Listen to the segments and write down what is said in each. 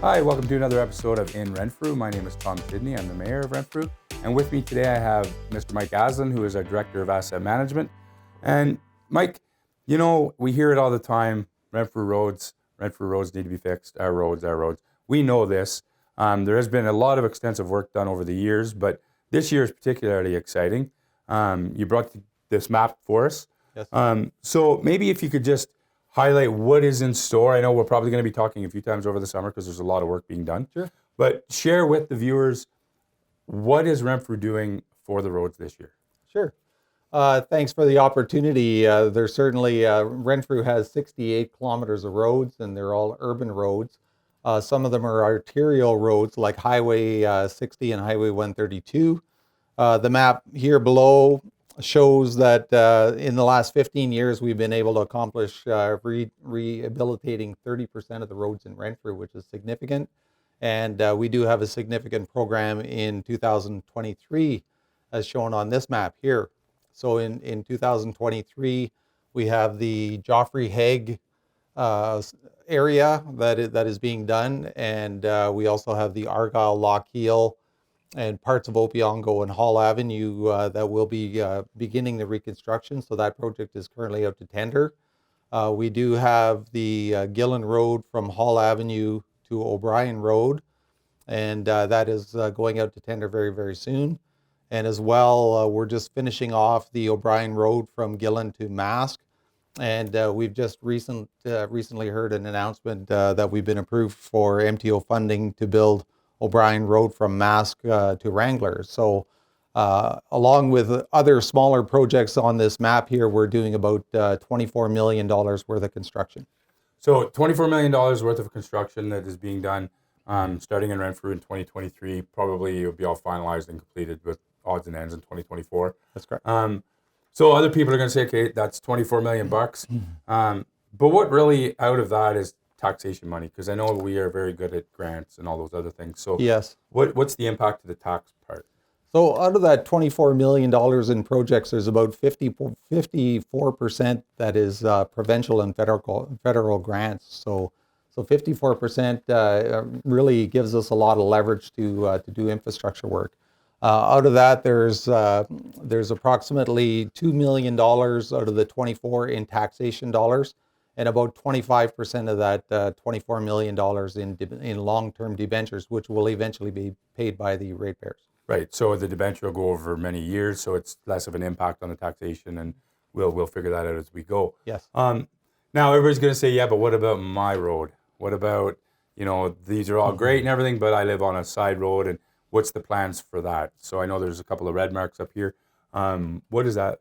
Hi, welcome to another episode of In Renfrew. My name is Tom Sidney. I'm the mayor of Renfrew. And with me today, I have Mr. Mike Aslin, who is our director of asset management. And Mike, you know, we hear it all the time. Renfrew roads need to be fixed. Our roads. We know this. There has been a lot of extensive work done over the years, but this year is particularly exciting. You brought this map for us. Yes. So maybe if you could just highlight what is in store. I know we're probably going to be talking a few times over the summer because there's a lot of work being done. Sure. But share with the viewers, what is Renfrew doing for the roads this year? Sure. Thanks for the opportunity. There's certainly, Renfrew has 68 kilometers of roads, and they're all urban roads. Some of them are arterial roads like Highway 60 and Highway 132. The map here below shows that in the last 15 years, we've been able to accomplish rehabilitating 30% of the roads in Renfrew, which is significant. And we do have a significant program in 2023, as shown on this map here. So in 2023, we have the Joffrey Hague area that is being done. And we also have the Argyle Lochiel and parts of Opeongo and Hall Avenue that will be beginning the reconstruction. So that project is currently out to tender. We do have the Gillen Road from Hall Avenue to O'Brien Road, and that is going out to tender very, very soon. And as well, we're just finishing off the O'Brien Road from Gillen to Mask. And we've just recently heard an announcement that we've been approved for MTO funding to build O'Brien Road from Mask to Wrangler. So along with other smaller projects on this map here, we're doing about $24 million worth of construction. So $24 million worth of construction that is being done starting in Renfrew in 2023. Probably it'll be all finalized and completed with odds and ends in 2024. That's correct. So other people are going to say, okay, that's $24 million bucks. But what really out of that is taxation money? Because I know we are very good at grants and all those other things. So yes, what's the impact of the tax part? So out of that $24 million in projects, there's about 54% that is provincial and federal grants. So 54% really gives us a lot of leverage to do infrastructure work. Out of that, there's approximately $2 million out of the 24 in taxation dollars, and about 25% of that $24 million in long-term debentures, which will eventually be paid by the ratepayers. Right. So the debenture will go over many years, so it's less of an impact on the taxation, and we'll figure that out as we go. Yes. Now everybody's going to say, yeah, but what about my road? What about, these are all great and everything, but I live on a side road, and what's the plans for that? So I know there's a couple of red marks up here. What does that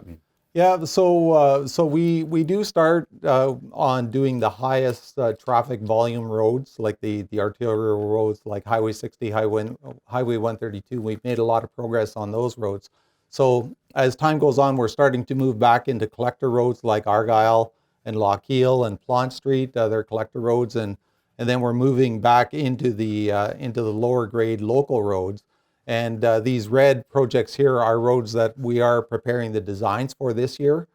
mean? Yeah, so we do start on doing the highest traffic volume roads, like the arterial roads, like Highway 60, Highway 132. We've made a lot of progress on those roads. So as time goes on, we're starting to move back into collector roads like Argyle and Lochiel and Plant Street. They're collector roads, and then we're moving back into the lower grade local roads. And these red projects here are roads that we are preparing the designs for this year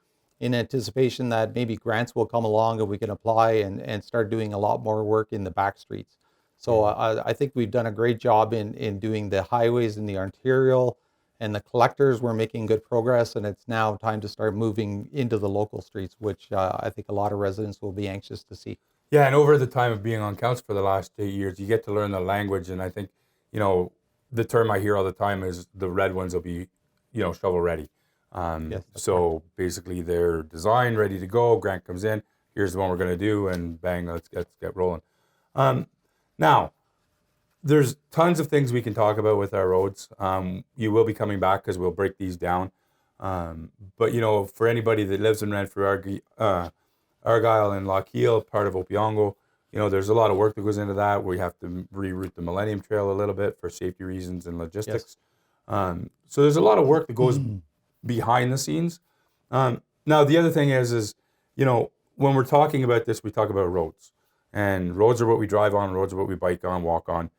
in anticipation that maybe grants will come along and we can apply and start doing a lot more work in the back streets. So I think we've done a great job in doing the highways and the arterial and the collectors. We're making good progress, and it's now time to start moving into the local streets, which I think a lot of residents will be anxious to see. Yeah, and over the time of being on council for the last 8 years, you get to learn the language, and I think, the term I hear all the time is the red ones will be, shovel ready. Yes, so basically they're designed, ready to go, grant comes in, here's the one we're going to do, and bang, let's get rolling. Now, there's tons of things we can talk about with our roads. You will be coming back because we'll break these down. But, for anybody that lives in Renfrew, Argyle and Lochiel, part of Opeongo, there's a lot of work that goes into that. We have to reroute the Millennium Trail a little bit for safety reasons and logistics. Yes. So there's a lot of work that goes behind the scenes. Now, the other thing is, when we're talking about this, we talk about roads. And roads are what we drive on, roads are what we bike on, walk on,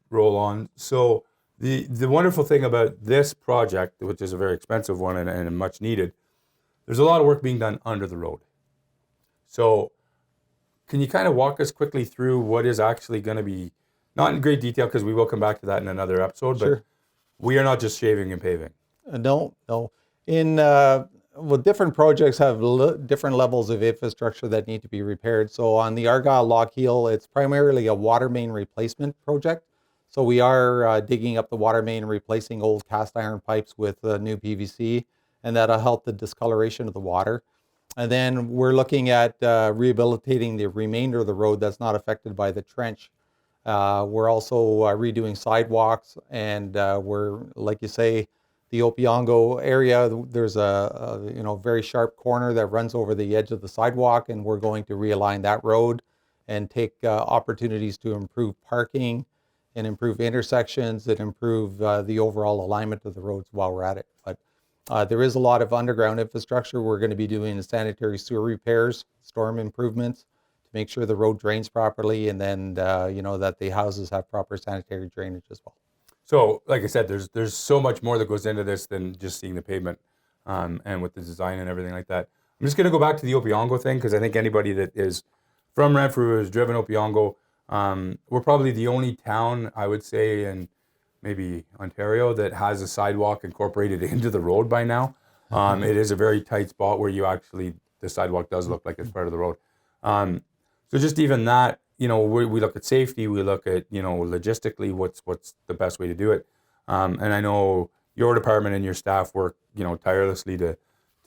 roll on. So the wonderful thing about this project, which is a very expensive one and much needed, there's a lot of work being done under the road. So can you kind of walk us quickly through what is actually going to be, not in great detail because we will come back to that in another episode, but Sure. we are not just shaving and paving. No, no. In well, different projects have different levels of infrastructure that need to be repaired. So on the Argyle Lockheal, it's primarily a water main replacement project. So we are digging up the water main and replacing old cast iron pipes with new PVC, and that'll help the discoloration of the water. And then we're looking at rehabilitating the remainder of the road that's not affected by the trench. We're also redoing sidewalks, and we're, like you say, the Opiongo area, there's a very sharp corner that runs over the edge of the sidewalk, and we're going to realign that road and take opportunities to improve parking and improve intersections and improve the overall alignment of the roads while we're at it. But there is a lot of underground infrastructure. We're going to be doing the sanitary sewer repairs, storm improvements to make sure the road drains properly, and then that the houses have proper sanitary drainage as well. So, like I said, there's so much more that goes into this than just seeing the pavement, and with the design and everything like that. I'm just going to go back to the Opiongo thing because I think anybody that is from Renfrew has driven Opiongo. We're probably the only town, I would say, in maybe Ontario that has a sidewalk incorporated into the road by now. It is a very tight spot where the sidewalk does look like it's part of the road. So just even that. We look at safety, we look at, logistically, what's the best way to do it. And I know your department and your staff work, tirelessly to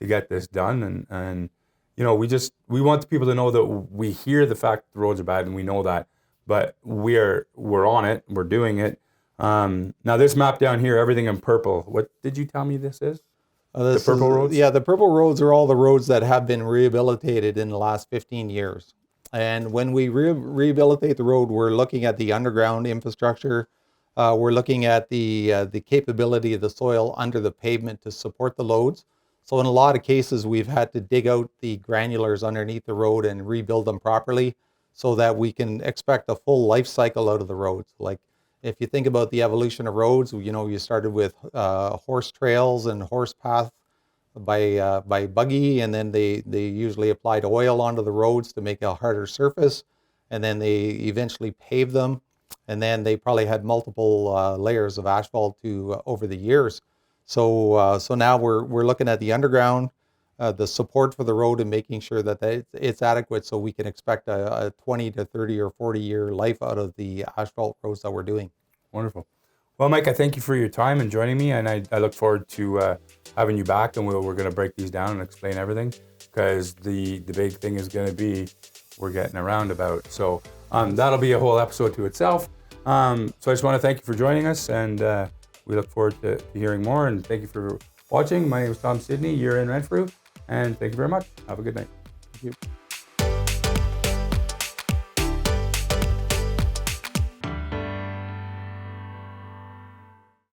get this done. And we want the people to know that we hear the fact that the roads are bad and we know that, but we're on it, we're doing it. Now this map down here, everything in purple, what did you tell me this is? The purple roads? Yeah, the purple roads are all the roads that have been rehabilitated in the last 15 years. And when we rehabilitate the road, we're looking at the underground infrastructure. We're looking at the capability of the soil under the pavement to support the loads. So in a lot of cases, we've had to dig out the granulars underneath the road and rebuild them properly so that we can expect a full life cycle out of the roads. Like if you think about the evolution of roads, you started with horse trails and horse paths by buggy, and then they usually applied oil onto the roads to make a harder surface, and then they eventually paved them, and then they probably had multiple layers of asphalt over the years. So now we're looking at the underground, the support for the road, and making sure that it's adequate so we can expect a 20 to 30 or 40 year life out of the asphalt roads that we're doing. Wonderful. Well, Mike, I thank you for your time and joining me, and I look forward to having you back, and we're going to break these down and explain everything, because the big thing is going to be we're getting a roundabout. So that'll be a whole episode to itself. So I just want to thank you for joining us, and we look forward to hearing more, and thank you for watching. My name is Tom Sidney. You're in Renfrew, and thank you very much. Have a good night. Thank you.